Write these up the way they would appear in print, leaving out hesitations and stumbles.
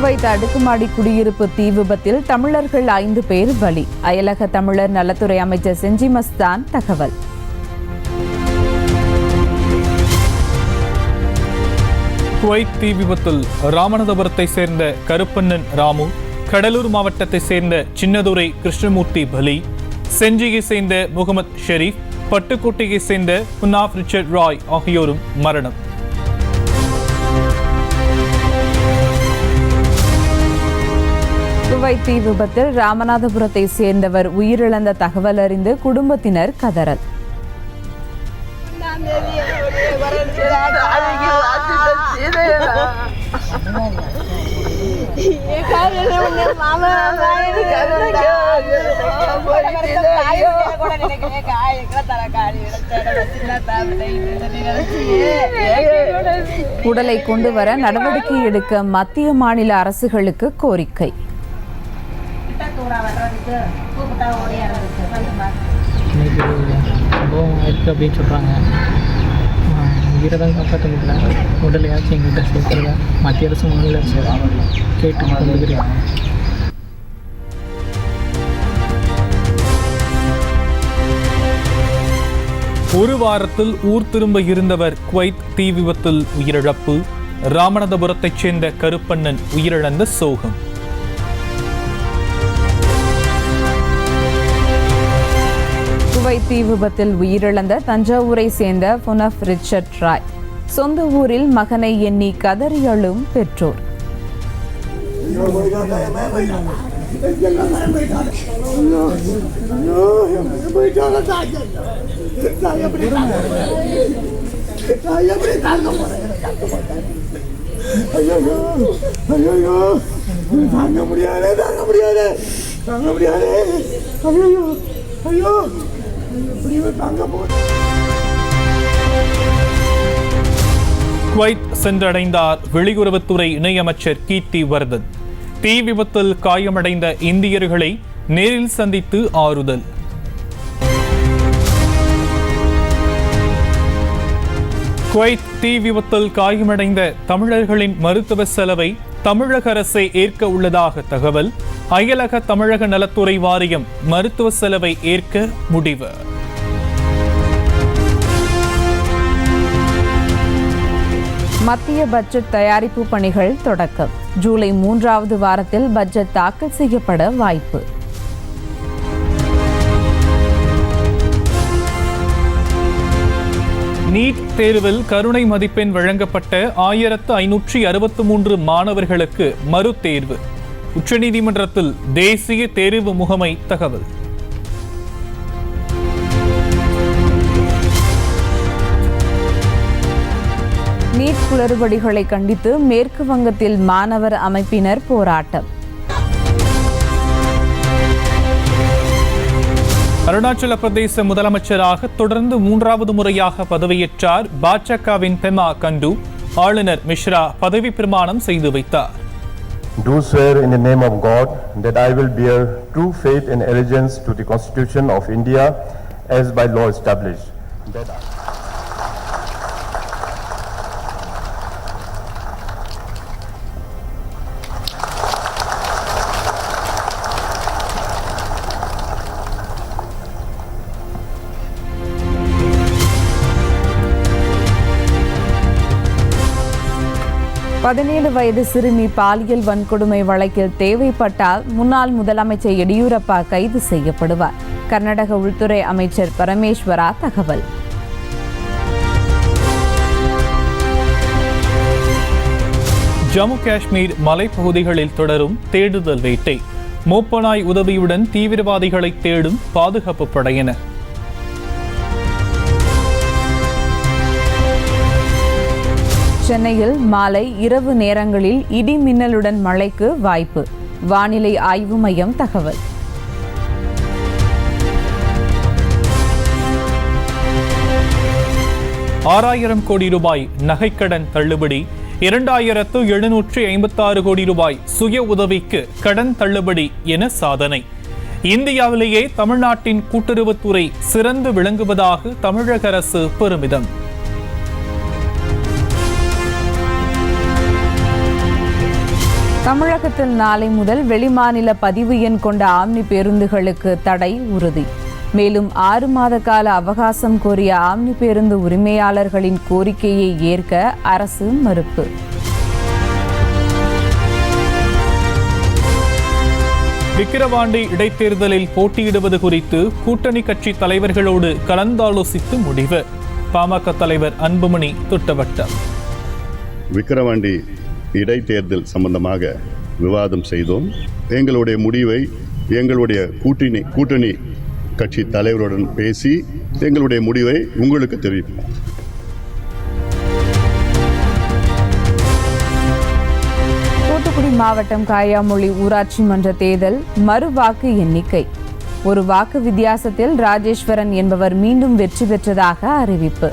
Kuwait அடுக்குமாடி குடியிருப்பு தீ விபத்தில் தமிழர்கள் 5 பேர் பலி. அயலக தமிழர் நலத்துறை அமைச்சர் செஞ்சி மஸ்தான் தகவல். குவைத் தீ விபத்தில் ராமநாதபுரத்தை சேர்ந்த கருப்பண்ணன் ராமு, கடலூர் மாவட்டத்தை சேர்ந்த சின்னதுரை கிருஷ்ணமூர்த்தி பலி, செஞ்சியை சேர்ந்த முகமது ஷெரீப், பட்டுக்கோட்டையை சேர்ந்த புன்னாப் ரிச்சர்ட் ராய் ஆகியோரும் மரணம். குவைத் தீ விபத்தில் ராமநாதபுரத்தை சேர்ந்தவர் உயிரிழந்த தகவல் அறிந்து குடும்பத்தினர் கதறல். உடலை கொண்டு வர நடவடிக்கை எடுக்க மத்திய மாநில அரசுகளுக்கு கோரிக்கை. சம்பவம் இருக்குது அப்படின்னு சொல்கிறாங்க. உயிரை தான் காப்பாற்ற முடியல. உடலையாச்சும் எங்கள்கிட்ட சேர்க்கிறதா மத்திய அரசு மாநில அரசு கேட்டு கொண்டுகிறேன். ஒரு வாரத்தில் ஊர் திரும்ப இருந்தவர் குவைத் தீ விபத்தில் உயிரிழப்பு. ராமநாதபுரத்தைச் சேர்ந்த கருப்பண்ணன் உயிரிழந்த சோகம். குவைத் தீ விபத்தில் உயிரிழந்த தஞ்சாவூரை சேர்ந்த புனாப் ரிச்சர்ட் ராய் சொந்த ஊரில் மகனை எண்ணி கதறி அழும் பெற்றோர். குவைத் சென்றடைந்தார் வெளியுறவுத்துறை இணையமைச்சர் கீர்த்தி வர்தன். தீ விபத்தில் காயமடைந்த இந்தியர்களை நேரில் சந்தித்து ஆறுதல். குவைத் தீ விபத்தில் காயமடைந்த தமிழர்களின் மருத்துவ செலவை தமிழக அரசை ஏற்க உள்ளதாக தகவல். அயலக தமிழக நலத்துறை வாரியம் மருத்துவ செலவை ஏற்க முடிவு. மத்திய பட்ஜெட் தயாரிப்பு பணிகள் தொடக்கம். ஜூலை 3வது வாரத்தில் பட்ஜெட் தாக்கல் செய்யப்பட வாய்ப்பு. நீட் தேர்வில் கருணை மதிப்பெண் வழங்கப்பட்ட 1563 மாணவர்களுக்கு மறுதேர்வு. உச்சநீதிமன்றத்தில் தேசிய தேர்வு முகமை தகவல். நீட் குளறுபடிகளை கண்டித்து மேற்கு வங்கத்தில் மாணவர் அமைப்பினர் போராட்டம். அருணாச்சல பிரதேச முதலமைச்சராக தொடர்ந்து 3வது முறையாக பதவியேற்றார் பாஜகவின் பெமா கண்டு. ஆளுநர் மிஸ்ரா பதவி பிரமாணம் செய்து வைத்தார். Do swear in the name of God that I will bear true faith and allegiance to the Constitution of India as by law established. பதினேழு வயது சிறுமி பாலியல் வன்கொடுமை வழக்கில் தேவைப்பட்டால் முன்னாள் முதலமைச்சர் எடியூரப்பா கைது செய்யப்படுவார். கர்நாடக உள்துறை அமைச்சர் பரமேஸ்வரா தகவல். ஜம்மு காஷ்மீர் மலைப்பகுதிகளில் தொடரும் தேடுதல் வேட்டை. மோப்பனாய் உதவியுடன் தீவிரவாதிகளை தேடும் பாதுகாப்பு படையினர். சென்னையில் மாலை இரவு நேரங்களில் இடி மின்னலுடன் மழைக்கு வாய்ப்பு. வானிலை ஆய்வு மையம் தகவல். ₹6,000 கோடி நகைக்கடன் தள்ளுபடி. 2756 கோடி ரூபாய் சுய உதவிக்கு கடன் தள்ளுபடி என சாதனை. இந்தியாவிலேயே தமிழ்நாட்டின் கூட்டுறவுத்துறை சிறந்து விளங்குவதாக தமிழக அரசு பெருமிதம். தமிழகத்தில் நாளை முதல் வெளிமாநில பதிவு எண் கொண்ட ஆம்னி பேருந்துகளுக்கு தடை உறுதி. மேலும் 6 மாத கால அவகாசம் கோரிய ஆம்னி பேருந்து உரிமையாளர்களின் கோரிக்கையை ஏற்க அரசு மறுப்பு. விக்கிரவாண்டி இடைத்தேர்தலில் போட்டியிடுவது குறித்து கூட்டணி கட்சி தலைவர்களோடு கலந்தாலோசித்து முடிவு. பாமக தலைவர் அன்புமணி திட்டவட்டம். விக்கிரவாண்டி இடைத்தேர்தல் சம்பந்தமாக விவாதம் செய்தோம். எங்களுடைய முடிவை எங்களுடைய கூட்டணி கட்சி தலைவருடன் பேசி எங்களுடைய முடிவை உங்களுக்கு தெரிவிப்போம். தூத்துக்குடி மாவட்டம் காயாமொழி ஊராட்சி மன்ற தேர்தல் மறு வாக்கு எண்ணிக்கை. ஒரு வாக்கு வித்தியாசத்தில் ராஜேஸ்வரன் என்பவர் மீண்டும் வெற்றி பெற்றதாக அறிவிப்பு.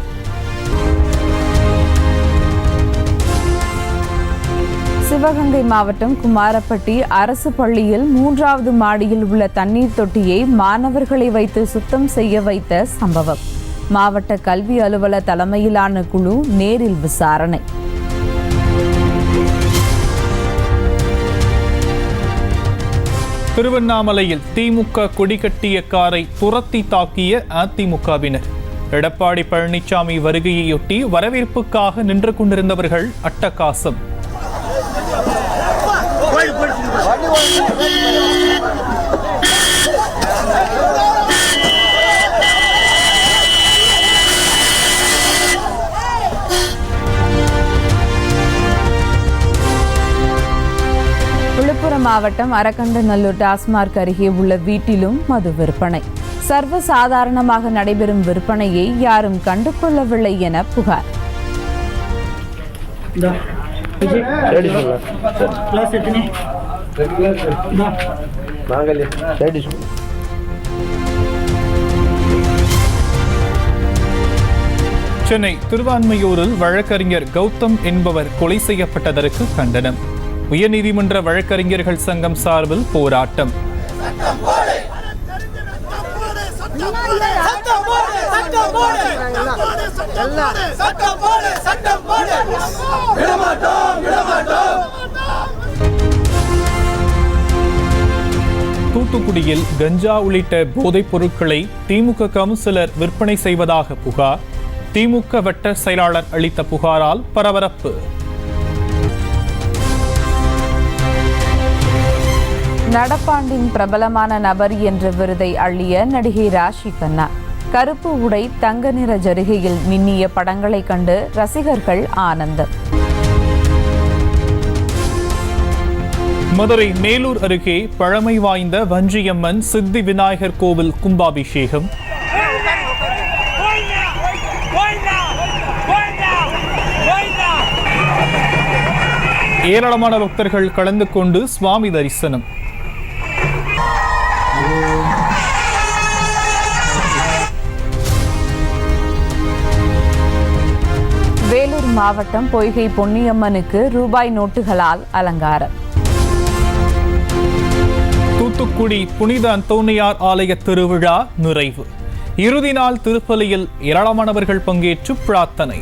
சிவகங்கை மாவட்டம் குமாரப்பட்டி அரசு பள்ளியில் 3வது மாடியில் உள்ள தண்ணீர் தொட்டியை மாணவர்களை வைத்து சுத்தம் செய்ய வைத்த சம்பவம். மாவட்ட கல்வி அலுவலர் தலைமையிலான குழு நேரில் விசாரணை. திருவண்ணாமலையில் திமுக கொடி கட்டிய காரை துரத்தி தாக்கிய அதிமுகவினர். எடப்பாடி பழனிசாமி வருகையையொட்டி வரவேற்புக்காக நின்று கொண்டிருந்தவர்கள் அட்டகாசம். விழுப்புரம் மாவட்டம் அரக்கண்டநல்லூர் டாஸ்மார்க் அருகே உள்ள வீட்டிலும் மது விற்பனை. சர்வசாதாரணமாக நடைபெறும் விற்பனையை யாரும் கண்டுகொள்ளவில்லை என புகார். சென்னை திருவான்மையூரில் வழக்கறிஞர் கௌதம் என்பவர் கொலை செய்யப்பட்டதற்கு கண்டனம். உயர்நீதிமன்ற வழக்கறிஞர்கள் சங்கம் சார்பில் போராட்டம். தூத்துக்குடியில் கஞ்சா உள்ளிட்ட போதைப் பொருட்களை திமுக கவுன்சிலர் விற்பனை செய்வதாக புகார். திமுக வட்ட செயலாளர் அளித்த புகாரால் பரபரப்பு. நடப்பாண்டின் பிரபலமான நபர் என்ற விருதை அள்ளிய நடிகை ராஷி கண்ணா. கருப்பு உடை தங்க நிற ஜரிகையில் மின்னிய படங்களை கண்டு ரசிகர்கள் ஆனந்தம். மதுரை மேலூர் அருகே பழமை வாய்ந்த வஞ்சியம்மன் சித்தி விநாயகர் கோவில் கும்பாபிஷேகம். ஏராளமான பக்தர்கள் கலந்து கொண்டு சுவாமி தரிசனம். வேலூர் மாவட்டம் பொய்கை பொன்னியம்மனுக்கு ரூபாய் நோட்டுகளால் அலங்காரம். தூத்துக்குடி புனித அந்தோனியார் ஆலய திருவிழா நிறைவு. இறுதி நாள் திருப்பலியில் ஏராளமானவர்கள் பங்கேற்று பிரார்த்தனை.